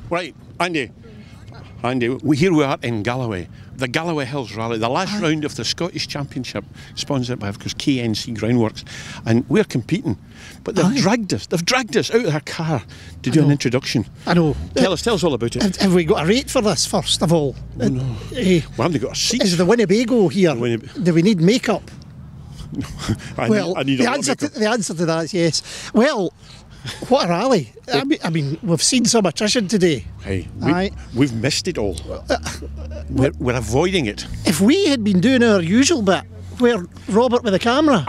Right, Andy, here we are in Galloway, the Galloway Hills Rally, the last round of the Scottish Championship, sponsored by, of course, KNC Groundworks, and we're competing. But they've dragged us out of their car to do an introduction. I know. Tell us all about it. Have we got a rate for this, first of all? Oh, no. We haven't got a seat. Is the Winnebago here? Do we need makeup? I need the answer to that is yes. Well, what a rally. I mean, we've seen some attrition today. Hey, we've missed it all. We're avoiding it. If we had been doing our usual bit, where Robert with the camera,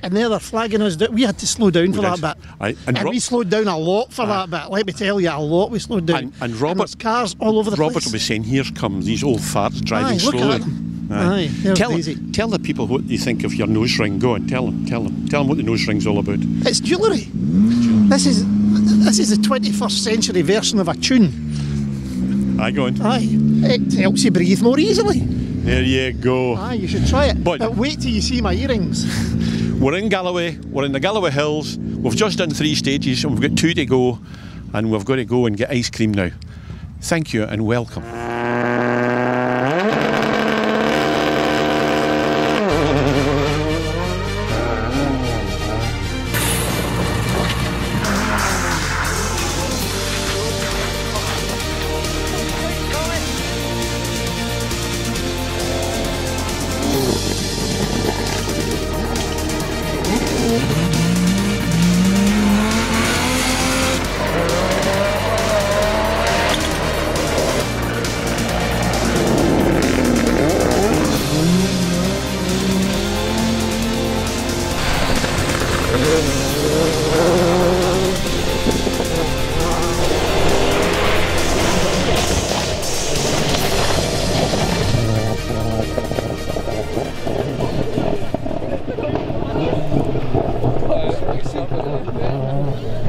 and they're flagging us down, we had to slow down for that bit. And we slowed down a lot for that bit. Let me tell you, a lot we slowed down. And Robert, there's cars all over the place. Robert will be saying, here come these old farts driving slowly. Look at them. Tell the people what you think of your nose ring. Go on, tell them what the nose ring's all about. It's jewellery. This is the 21st century version of a tune. Go on. It helps you breathe more easily. There you go. You should try it. But wait till you see my earrings. We're in Galloway. We're in the Galloway Hills. We've just done 3 stages and we've got 2 to go, and we've got to go and get ice cream now. Thank you and welcome.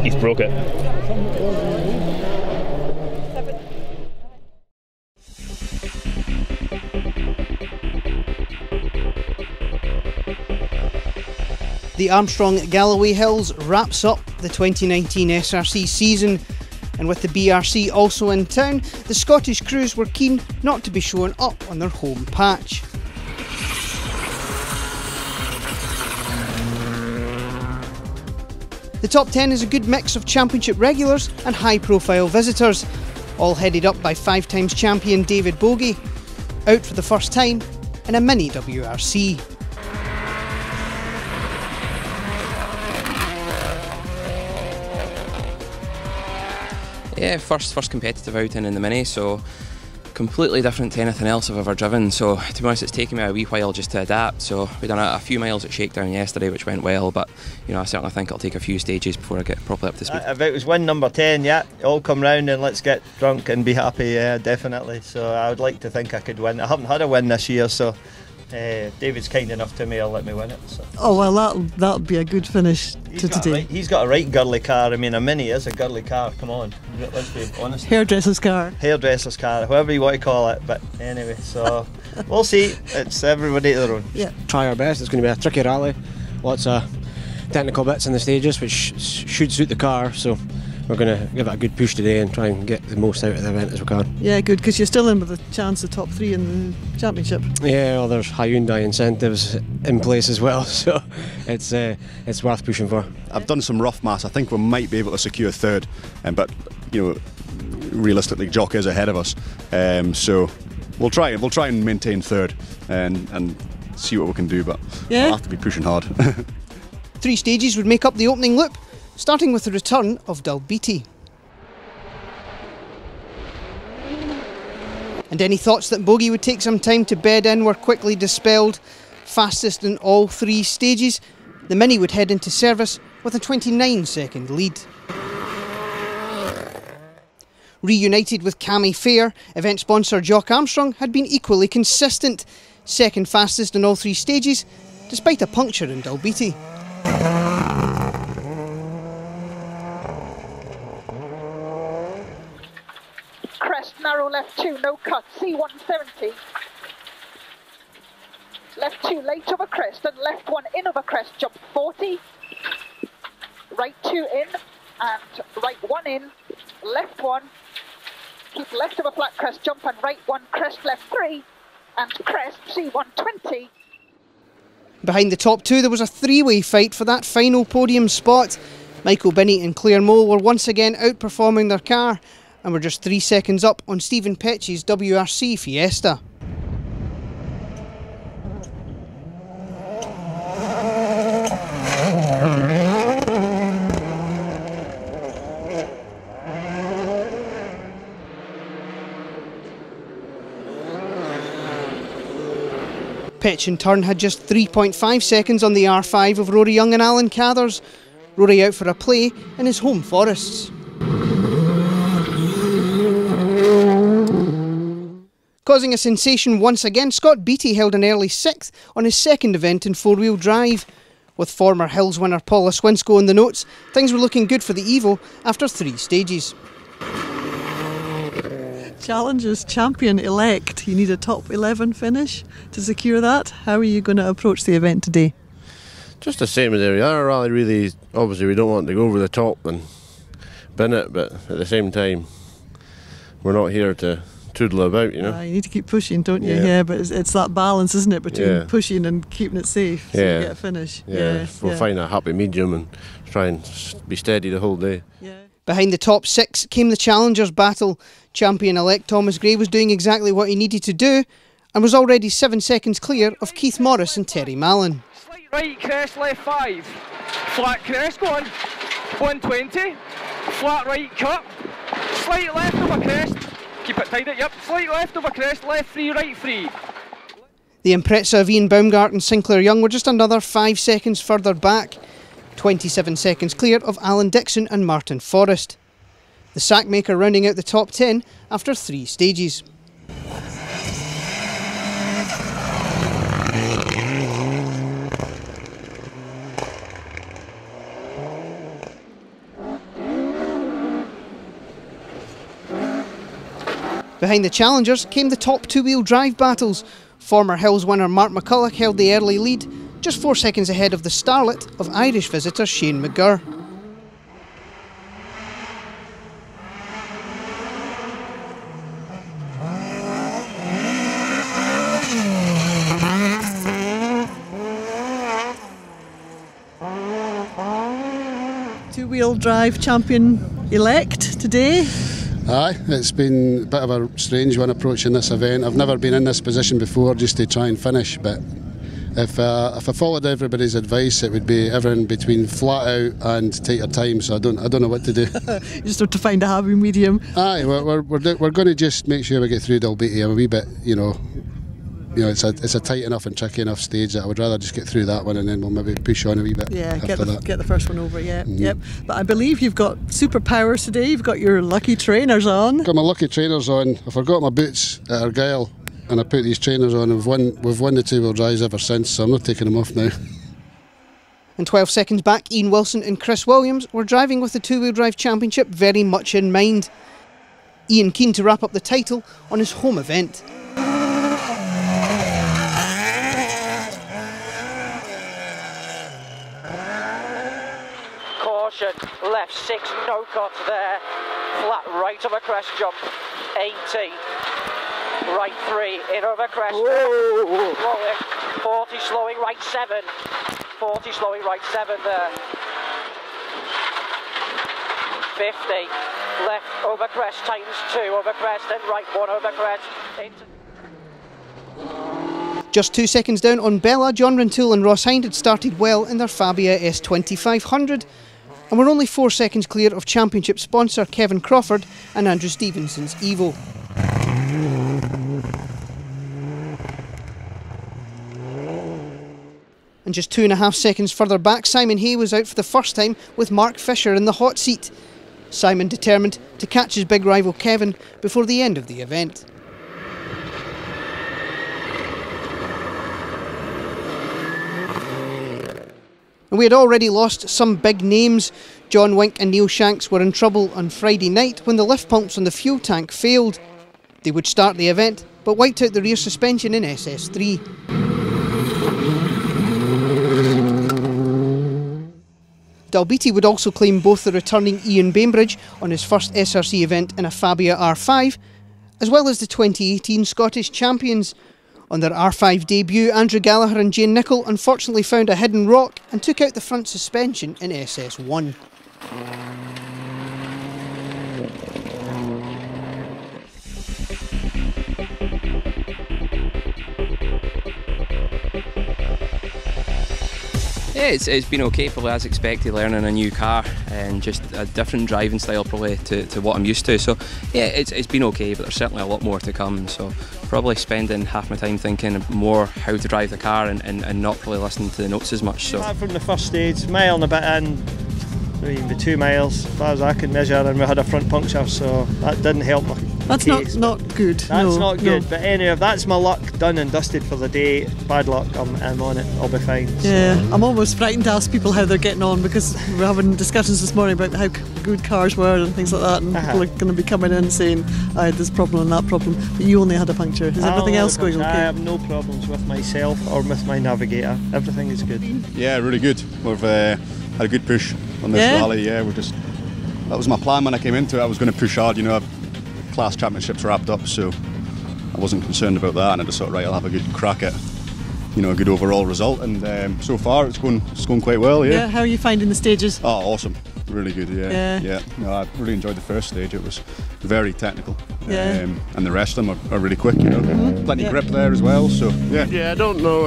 He's broke it. The Armstrong Galloway Hills wraps up the 2019 SRC season, and with the BRC also in town, the Scottish crews were keen not to be shown up on their home patch. The top 10 is a good mix of championship regulars and high-profile visitors, all headed up by 5-times champion David Bogie, out for the first time in a mini WRC. Yeah, first competitive outing in the Mini, so completely different to anything else I've ever driven. So to be honest, it's taken me a wee while just to adapt. So we done a few miles at Shakedown yesterday, which went well, but you know, I certainly think it'll take a few stages before I get properly up to speed. If it was win number 10, yeah, all come round and let's get drunk and be happy, yeah, definitely. So I would like to think I could win. I haven't had a win this year, so David's kind enough to me, he'll let me win it. So. Oh well, that'll be a good finish to today. He's got a right girly car. I mean, a Mini is a girly car. Come on, let's be honest. Hairdresser's car. Hairdresser's car, however you want to call it. But anyway, so we'll see. It's everybody to their own. Yeah. Try our best. It's going to be a tricky rally. Lots of technical bits in the stages, which should suit the car. So we're going to give it a good push today and try and get the most out of the event as we can. Yeah, good, because you're still in with a chance of top 3 in the championship. Yeah, well, there's Hyundai incentives in place as well, so it's worth pushing for. I've done some rough maths. I think we might be able to secure 3rd, but you know, realistically, Jock is ahead of us. So we'll try and maintain 3rd and see what we can do. But yeah, we'll have to be pushing hard. 3 stages would make up the opening loop, starting with the return of Dalbeattie. And any thoughts that Bogie would take some time to bed in were quickly dispelled. Fastest in all 3 stages, the Mini would head into service with a 29-second lead. Reunited with Cammy Fair, event sponsor Jock Armstrong had been equally consistent, second fastest in all 3 stages, despite a puncture in Dalbeattie. Crest, narrow left 2, no cut, C170. Left 2 late over crest and left 1 in over crest, jump 40. Right 2 in and right 1 in, left 1, keep left of a flat crest jump and right 1 crest left 3 and crest C120. Behind the top two there was a three-way fight for that final podium spot. Michael Binnie and Claire Mole were once again outperforming their car and were just 3 seconds up on Stephen Petch's WRC Fiesta. Petch in turn had just 3.5 seconds on the R5 of Rory Young and Alan Cathers. Rory out for a play in his home forests. Causing a sensation once again, Scott Beattie held an early 6th on his second event in four-wheel drive. With former Hills winner Paula Swinsko in the notes, things were looking good for the Evo after 3 stages. Challenger's champion-elect. You need a top 11 finish to secure that. How are you going to approach the event today? Just the same as every other rally, really. Obviously, we don't want to go over the top and bin it, but at the same time, we're not here to toodle about, you know. You need to keep pushing, don't you? Yeah, but it's that balance, isn't it, between pushing and keeping it safe so you get a finish. We'll find a happy medium and try and be steady the whole day. Behind the top 6 came the Challengers battle. Champion-elect Thomas Gray was doing exactly what he needed to do and was already 7 seconds clear of Keith Morris and Terry Mallon. Slight right crest, left 5. Flat crest, go on. 120. Flat right cut. Slight left of a crest. Keep it tight, yep. Slight left of a crest, left 3, right 3. The Impreza of Ian Baumgart and Sinclair Young were just another 5 seconds further back. 27 seconds clear of Alan Dixon and Martin Forrest. The Sackmaker rounding out the top 10 after 3 stages. Behind the Challengers came the top two-wheel drive battles. Former Hills winner Mark McCulloch held the early lead, just 4 seconds ahead of the Starlet of Irish visitor Shane McGurr. Two-wheel drive champion-elect today. Aye, it's been a bit of a strange one approaching this event. I've never been in this position before just to try and finish, but if I followed everybody's advice, it would be everything between flat out and tighter time, so I don't know what to do. You just have to find a happy medium. Aye, we're going to just make sure we get through Dalbeattie a wee bit, you know, it's a tight enough and tricky enough stage that I would rather just get through that one and then we'll maybe push on a wee bit. Yeah, get the first one over. Yep. But I believe you've got superpowers today. You've got your lucky trainers on. Got my lucky trainers on. I forgot my boots at Argyll and I put these trainers on. We've won the two-wheel drives ever since, so I'm not taking them off now. And 12 seconds back, Ian Wilson and Chris Williams were driving with the two-wheel drive championship very much in mind. Ian keen to wrap up the title on his home event. Left 6, no cut there. Flat right of a crest jump. 80. Right 3, in over crest. Slowing. 40 slowing right 7. 40 slowing right 7 there. 50. Left over crest, tightens 2 over crest, then right 1 over crest. Just 2 seconds down on Bella, John Rintoul and Ross Hind had started well in their Fabia S2500. And we're only 4 seconds clear of championship sponsor Kevin Crawford and Andrew Stevenson's Evo. And just 2.5 seconds further back, Simon Hay was out for the first time with Mark Fisher in the hot seat. Simon determined to catch his big rival Kevin before the end of the event. And we had already lost some big names. John Wink and Neil Shanks were in trouble on Friday night when the lift pumps on the fuel tank failed. They would start the event, but wiped out the rear suspension in SS3. Dalbeattie would also claim both the returning Ian Bainbridge on his first SRC event in a Fabia R5, as well as the 2018 Scottish champions. On their R5 debut, Andrew Gallagher and Jane Nicholl unfortunately found a hidden rock and took out the front suspension in SS1. Yeah, it's been okay, probably as expected, learning a new car and just a different driving style probably to what I'm used to. So yeah, it's been okay, but there's certainly a lot more to come. So probably spending half my time thinking more how to drive the car and not really listening to the notes as much. So from the first stage, mile and a bit in, maybe 2 miles, as far as I can measure, and we had a front puncture, so that didn't help my That's case, not good. That's not good, but anyway, if that's my luck done and dusted for the day, bad luck, I'm on it, I'll be fine. Yeah, so. I'm almost frightened to ask people how they're getting on, because we're having discussions this morning about how good cars were and things like that, and people are going to be coming in saying, I had this problem and that problem, but you only had a puncture. Is everything else going okay? I have no problems with myself or with my navigator, everything is good. Yeah, really good. We've had a good push on this rally, that was my plan when I came into it. I was going to push hard, class championships wrapped up, so I wasn't concerned about that, and I just thought, right, I'll have a good crack at a good overall result, and so far it's going quite well. Yeah, how are you finding the stages? Oh, awesome, really good. Yeah. No, I really enjoyed the first stage. It was very technical, and the rest of them are really quick. Plenty of grip there as well. So yeah, I don't know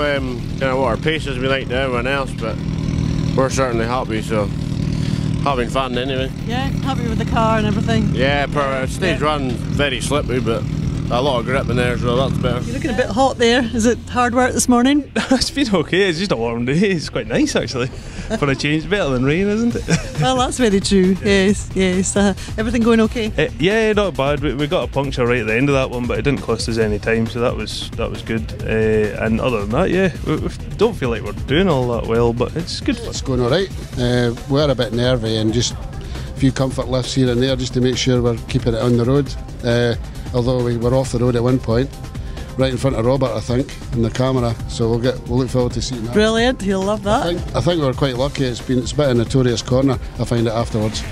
what our pace is like to everyone else, but we're certainly happy. So having fun anyway. Yeah, happy with the car and everything. Yeah, per stage one, very slippy, but a lot of grip in there, so that's better. You're looking a bit hot there. Is it hard work this morning? It's been okay. It's just a warm day. It's quite nice actually. For a change, better than rain, isn't it? Well, that's very true. Yes. Everything going okay? Yeah, not bad. We got a puncture right at the end of that one, but it didn't cost us any time, so that was good. And other than that, we don't feel like we're doing all that well, but it's good. It's going all right. We're a bit nervy and just a few comfort lifts here and there just to make sure we're keeping it on the road. Although we were off the road at one point, right in front of Robert, I think, in the camera. So we'll look forward to seeing that. Brilliant, he'll love that. I think we were quite lucky. It's a bit of a notorious corner, I find it afterwards.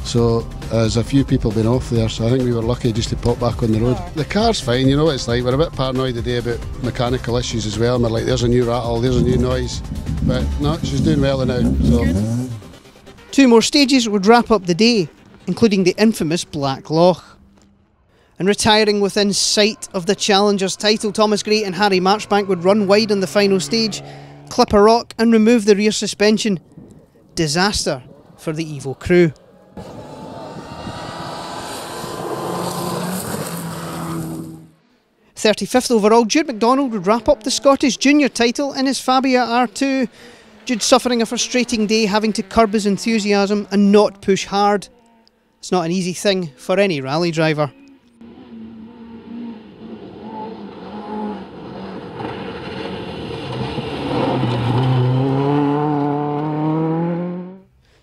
So there's a few people been off there, so I think we were lucky just to pop back on the road. The car's fine, you know what it's like. We're a bit paranoid today about mechanical issues as well. And we're like, there's a new rattle, there's a new noise. But no, she's doing well now. So. 2 more stages would wrap up the day, including the infamous Black Loch. And retiring within sight of the Challenger's title, Thomas Gray and Harry Marchbank would run wide on the final stage, clip a rock and remove the rear suspension. Disaster for the Evo crew. '35th overall, Jude McDonald would wrap up the Scottish Junior title in his Fabia R2. Jude suffering a frustrating day, having to curb his enthusiasm and not push hard. It's not an easy thing for any rally driver.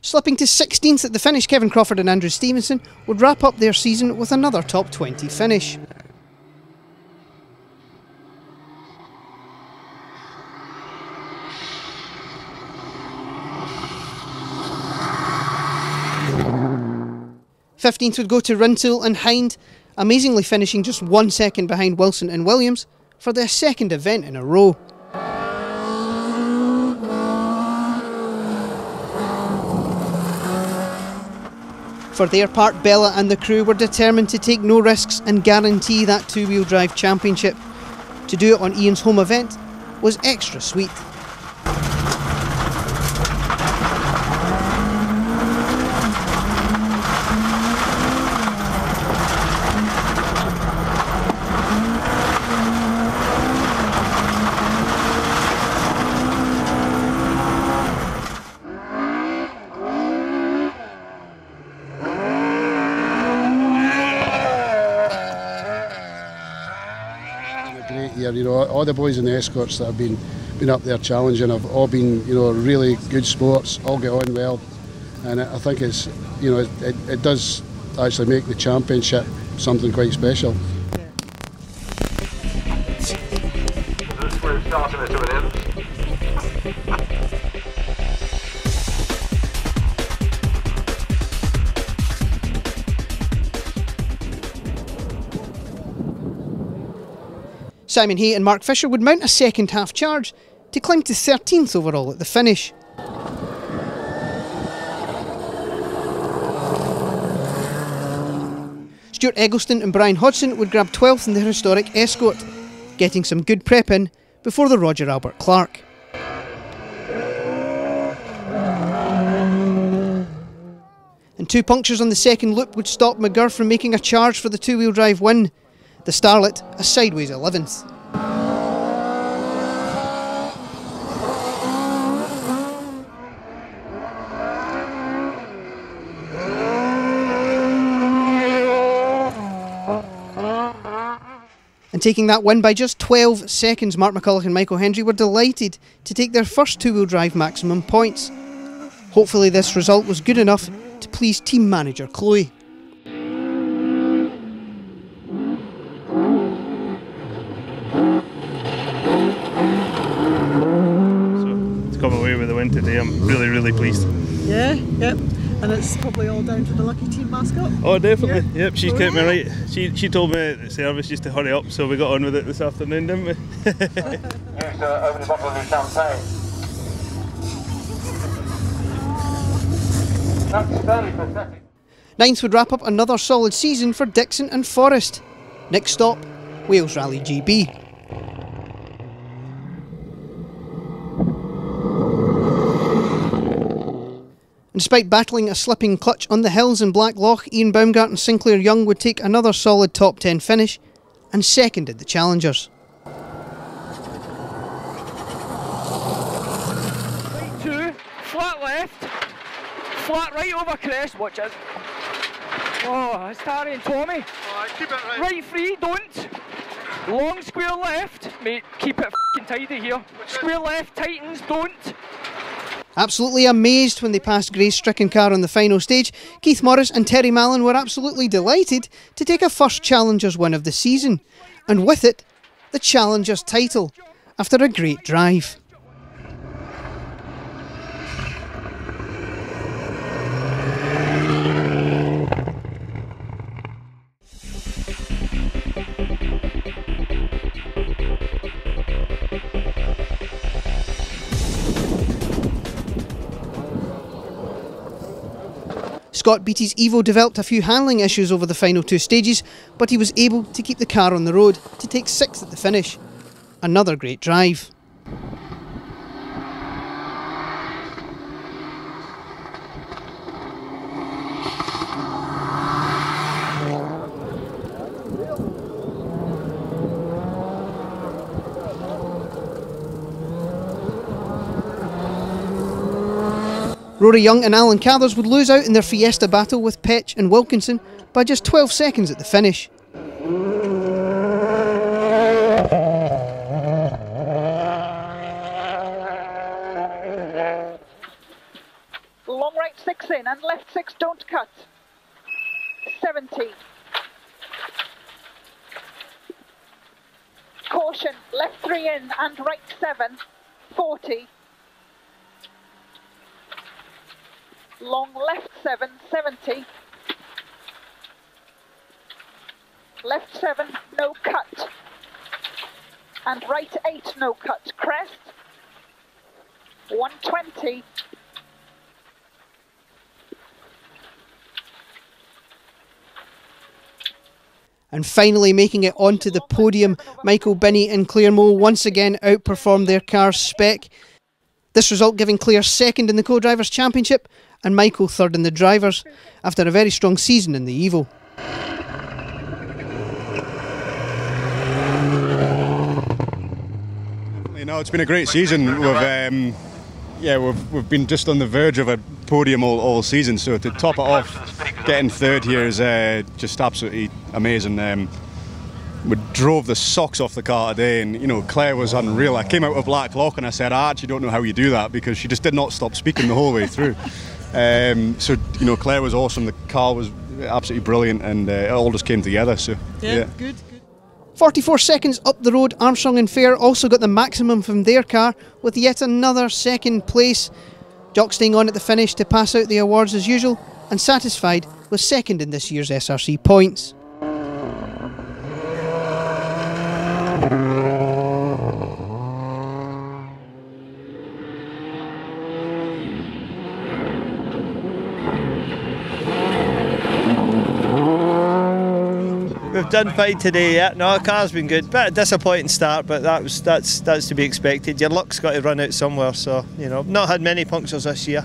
Slipping to 16th at the finish, Kevin Crawford and Andrew Stevenson would wrap up their season with another top 20 finish. '15th would go to Rintoul and Hind, amazingly finishing just 1 second behind Wilson and Williams for their second event in a row. For their part, Bella and the crew were determined to take no risks and guarantee that two-wheel drive championship. To do it on Ian's home event was extra sweet. You know, all the boys in the Escorts that have been up there challenging have all been, really good sports, all get on well, and I think it's, it does actually make the championship something quite special. That's where it's starting to an end. Simon Hay and Mark Fisher would mount a second half charge to climb to 13th overall at the finish. Stuart Eggleston and Brian Hodgson would grab 12th in the historic Escort, getting some good prep in before the Roger Albert Clark. And 2 punctures on the second loop would stop McGurr from making a charge for the two-wheel drive win. The Starlet a sideways 11th. And taking that win by just 12 seconds, Mark McCulloch and Michael Hendry were delighted to take their first two-wheel drive maximum points. Hopefully this result was good enough to please team manager Chloe. So to come away with the win today, I'm really pleased. Yeah, yep. And it's probably all down to the lucky team mascot. Oh, definitely. Yep, she kept me right. She told me at the service just to hurry up, so we got on with it this afternoon, didn't we? Here's open the bottle of the champagne. That's fairly pathetic. 9th would wrap up another solid season for Dixon and Forrest. Next stop, Wales Rally GB. Despite battling a slipping clutch on the hills in Blackloch, Ian Baumgart and Sinclair Young would take another solid top 10 finish and second at the Challengers. Right 2, flat left, flat right over crest, watch it. Oh, it's Harry and Tommy. Alright, keep it right. Right 3, don't. Long square left, mate, keep it f***ing tidy here. Square left, tightens, don't. Absolutely amazed when they passed Gray's stricken car on the final stage, Keith Morris and Terry Mallon were absolutely delighted to take a first Challengers win of the season, and with it, the Challengers title, after a great drive. Scott Beattie's Evo developed a few handling issues over the final 2 stages, but he was able to keep the car on the road to take 6th at the finish. Another great drive. Rory Young and Alan Cathers would lose out in their Fiesta battle with Petch and Wilkinson by just 12 seconds at the finish. Long right 6 in and left 6 don't cut. 70. Caution, left 3 in and right 7. 40. Long left 7, 70. Left 7, no cut. And right 8, no cut. Crest. 120. And finally making it onto the podium, Michael, Binnie and Claire Moe once again outperformed their car's spec. This result giving Claire second in the Co-Drivers' Championship and Michael third in the Drivers, after a very strong season in the Evo. You know, it's been a great season. We've been just on the verge of a podium all season, so to top it off, getting third here is just absolutely amazing. We drove the socks off the car today, and you know, Claire was unreal. I came out of Blackloch and I said, I actually don't know how you do that, because she just did not stop speaking the whole way through. So you know, Claire was awesome. The car was absolutely brilliant, and it all just came together. So yeah. Good. 44 seconds up the road, Armstrong and Fair also got the maximum from their car with yet another second place. Jock staying on at the finish to pass out the awards as usual, and satisfied with second in this year's SRC points. We've done fine today, yeah. No, the car's been good. Bit of disappointing start, but that's to be expected. Your luck's got to run out somewhere, so you know, not had many punctures this year.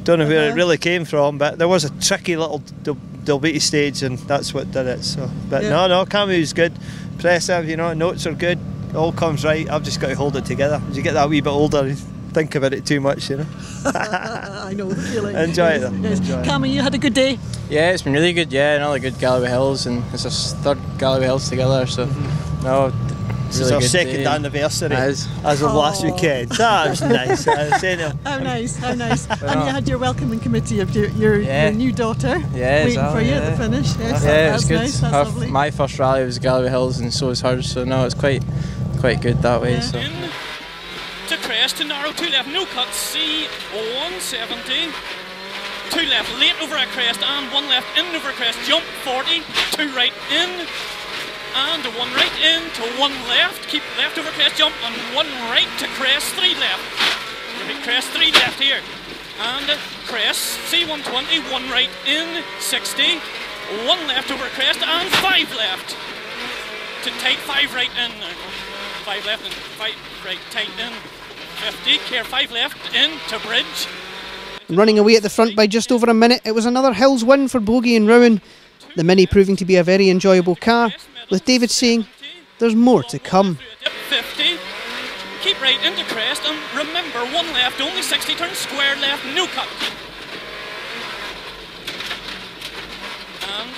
Don't know where it really came from, but there was a tricky little Dalbeattie stage, and that's what did it. So, but no, Camu's good, impressive. You know, notes are good. All comes right. I've just got to hold it together. As you get that wee bit older, you think about it too much, you know. I know the feeling. Enjoy it though. Yes. Camu, you had a good day? Yeah, it's been really good. Yeah, another good Galloway Hills, and it's our third Galloway Hills together. So, no, this is our second anniversary as of last weekend. That was nice. How nice, how nice. And you had your welcoming committee of your new daughter waiting for you at the finish. Yes, yeah, it was good. Nice, that's lovely. My first rally was Galloway Hills, and so was hers. So no, it's quite good that way. So. To crest, to narrow, 2 left, no cut, C, 170. 2 left, late over a crest, and 1 left, in over crest, jump, 40, 2 right, in, and 1 right, in, to 1 left, keep left over crest, jump, and 1 right to crest, 3 left. Crest, 3 left here, and crest, C120, 1 right, in, 60, 1 left over crest, and 5 left. To tight, 5 right, in, 5 left, and 5 right, tight, in. 50, care 5 left, in to bridge. Running away at the front by just over a minute, it was another Hills win for Bogie and Rowan. The Mini proving to be a very enjoyable car, with David saying there's more to come. 50, keep right into crest, and remember 1 left, only 60, turn square left, no cut. And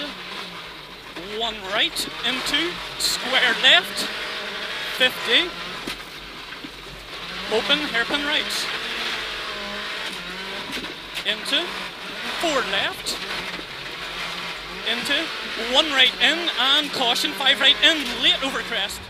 1 right into square left, 50. Open hairpin right. Into 4 left. Into 1 right in, and caution 5 right in, late over crest.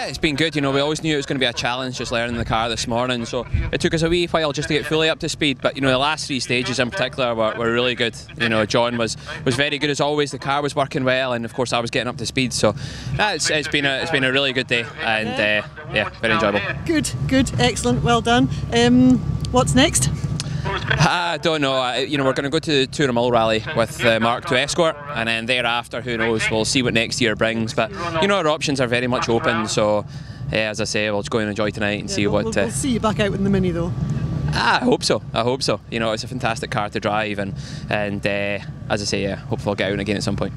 It's been good, you know, we always knew it was going to be a challenge just learning the car this morning, so it took us a wee while just to get fully up to speed, but you know, the last 3 stages in particular were really good. You know, John was very good as always, the car was working well, and of course I was getting up to speed, so it's been a really good day, and yeah, very enjoyable. Good, excellent, well done. What's next? I don't know. You know, we're going to go to the Tour rally with Mark to Escort, and then thereafter, who knows? We'll see what next year brings. But you know, our options are very much open. So, as I say, we'll just go and enjoy tonight and see what. We'll see you back out in the Mini, though. I hope so. You know, it's a fantastic car to drive, and as I say, hopefully I'll get out again at some point.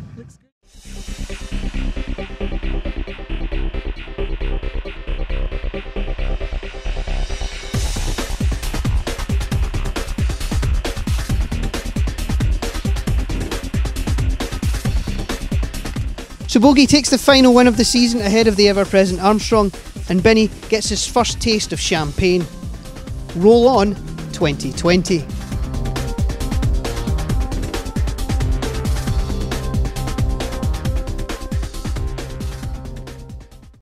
So Bogie takes the final win of the season ahead of the ever-present Armstrong, and Binnie gets his first taste of champagne. Roll on 2020.